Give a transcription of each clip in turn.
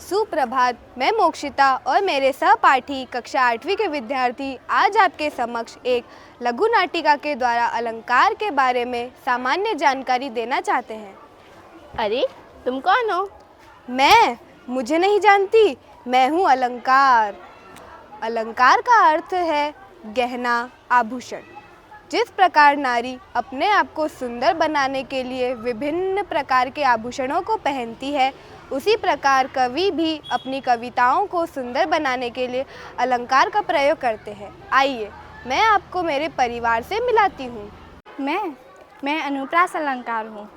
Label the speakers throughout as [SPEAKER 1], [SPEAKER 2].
[SPEAKER 1] सुप्रभात। मैं मोक्षिता और मेरे सहपाठी कक्षा 8वीं के विद्यार्थी आज आपके समक्ष एक लघु नाटिका के द्वारा अलंकार के बारे में सामान्य जानकारी देना चाहते हैं।
[SPEAKER 2] अरे तुम कौन हो?
[SPEAKER 1] मुझे नहीं जानती। मैं हूँ अलंकार। अलंकार का अर्थ है गहना, आभूषण। जिस प्रकार नारी अपने आप को सुंदर बनाने के लिए विभिन्न प्रकार के आभूषणों को पहनती है, उसी प्रकार कवि भी अपनी कविताओं को सुंदर बनाने के लिए अलंकार का प्रयोग करते हैं। आइए मैं आपको मेरे परिवार से मिलाती हूँ।
[SPEAKER 3] मैं अनुप्रास अलंकार हूँ।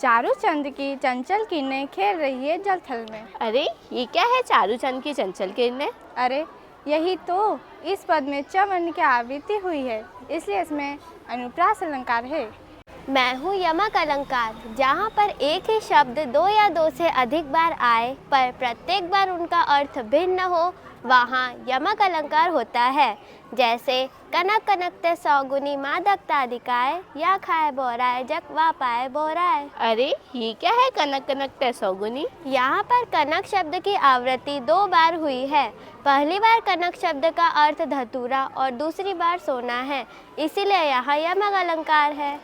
[SPEAKER 3] चारूचंद की चंचल किरणें खेल रही है जल थल में।
[SPEAKER 2] अरे ये क्या है चारूचंद की चंचल किरणें?
[SPEAKER 3] अरे यही तो, इस पद में चवर्ण की आवृत्ति हुई है, इसलिए इसमें अनुप्रास अलंकार है।
[SPEAKER 4] मैं हूँ यमक अलंकार। जहाँ पर एक ही शब्द दो या दो से अधिक बार आए पर प्रत्येक बार उनका अर्थ भिन्न हो, वहाँ यमक अलंकार होता है। जैसे कनक कनकते सौगुनी मादकता दिखाए, या खाए बोराए जक वा पाए बोराए।
[SPEAKER 2] अरे ये क्या है कनक कनकते सौगुनी?
[SPEAKER 4] यहाँ पर कनक शब्द की आवृत्ति 2 बार हुई है। पहली बार कनक शब्द का अर्थ धतूरा और दूसरी बार सोना है, इसीलिए यहाँ यमक अलंकार है।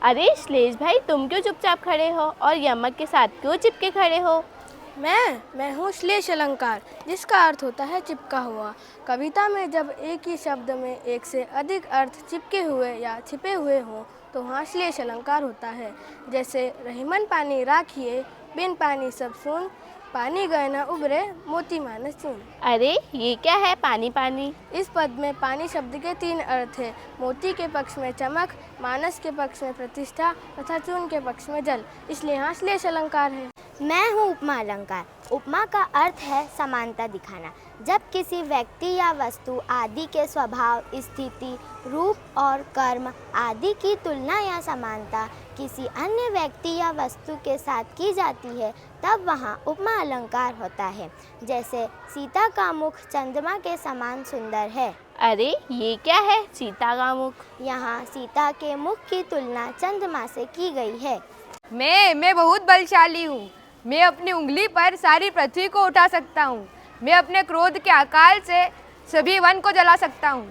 [SPEAKER 2] अरे श्लेष भाई, तुम क्यों चुपचाप खड़े हो और यमक के साथ क्यों चिपके खड़े हो?
[SPEAKER 5] मैं हूँ श्लेष अलंकार, जिसका अर्थ होता है चिपका हुआ। कविता में जब एक ही शब्द में एक से अधिक अर्थ चिपके हुए या छिपे हुए हों तो वहाँ श्लेष अलंकार होता है। जैसे रहीमन पानी राखिए, बिन पानी सब सून, पानी गए न उबरे, मोती मानस चून।
[SPEAKER 2] अरे ये क्या है पानी पानी?
[SPEAKER 5] इस पद में पानी शब्द के 3 अर्थ हैं। मोती के पक्ष में चमक, मानस के पक्ष में प्रतिष्ठा तथा चून के पक्ष में जल, इसलिए यहाँ श्लेष अलंकार है।
[SPEAKER 4] मैं हूँ उपमा अलंकार। उपमा का अर्थ है समानता दिखाना। जब किसी व्यक्ति या वस्तु आदि के स्वभाव, स्थिति, रूप और कर्म आदि की तुलना या समानता किसी अन्य व्यक्ति या वस्तु के साथ की जाती है, तब वहाँ उपमा अलंकार होता है। जैसे सीता का मुख चंद्रमा के समान सुंदर है।
[SPEAKER 2] अरे ये क्या है सीता का मुख?
[SPEAKER 4] यहाँ सीता के मुख की तुलना चंद्रमा से की गई है।
[SPEAKER 1] मैं बहुत बलशाली हूँ। मैं अपनी उंगली पर सारी पृथ्वी को उठा सकता हूँ। मैं अपने क्रोध के अकाल से सभी वन को जला सकता हूँ।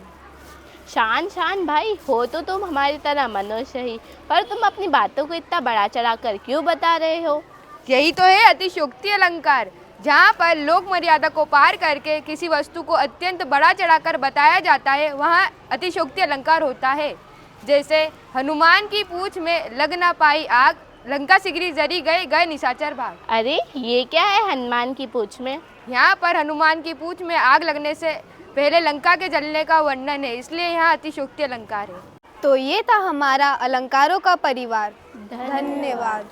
[SPEAKER 2] शान भाई, हो तो तुम हमारी तरह मनुष्य ही, पर तुम अपनी बातों को इतना बड़ा चढ़ा कर क्यों बता रहे हो?
[SPEAKER 1] यही तो है अतिशयोक्ति अलंकार, जहाँ पर लोक मर्यादा को पार करके किसी वस्तु को अत्यंत बड़ा चढ़ाकर बताया जाता है, वहाँ अतिशयोक्ति अलंकार होता है। जैसे हनुमान की पूंछ में लग ना पाई आग, लंका सिगरी जरी गए निशाचर भाग।
[SPEAKER 2] अरे ये क्या है हनुमान की पूंछ में?
[SPEAKER 1] यहाँ पर हनुमान की पूंछ में आग लगने से पहले लंका के जलने का वर्णन है, इसलिए यहाँ अतिशयोक्ति अलंकार है। तो ये था हमारा अलंकारों का परिवार। धन्यवाद।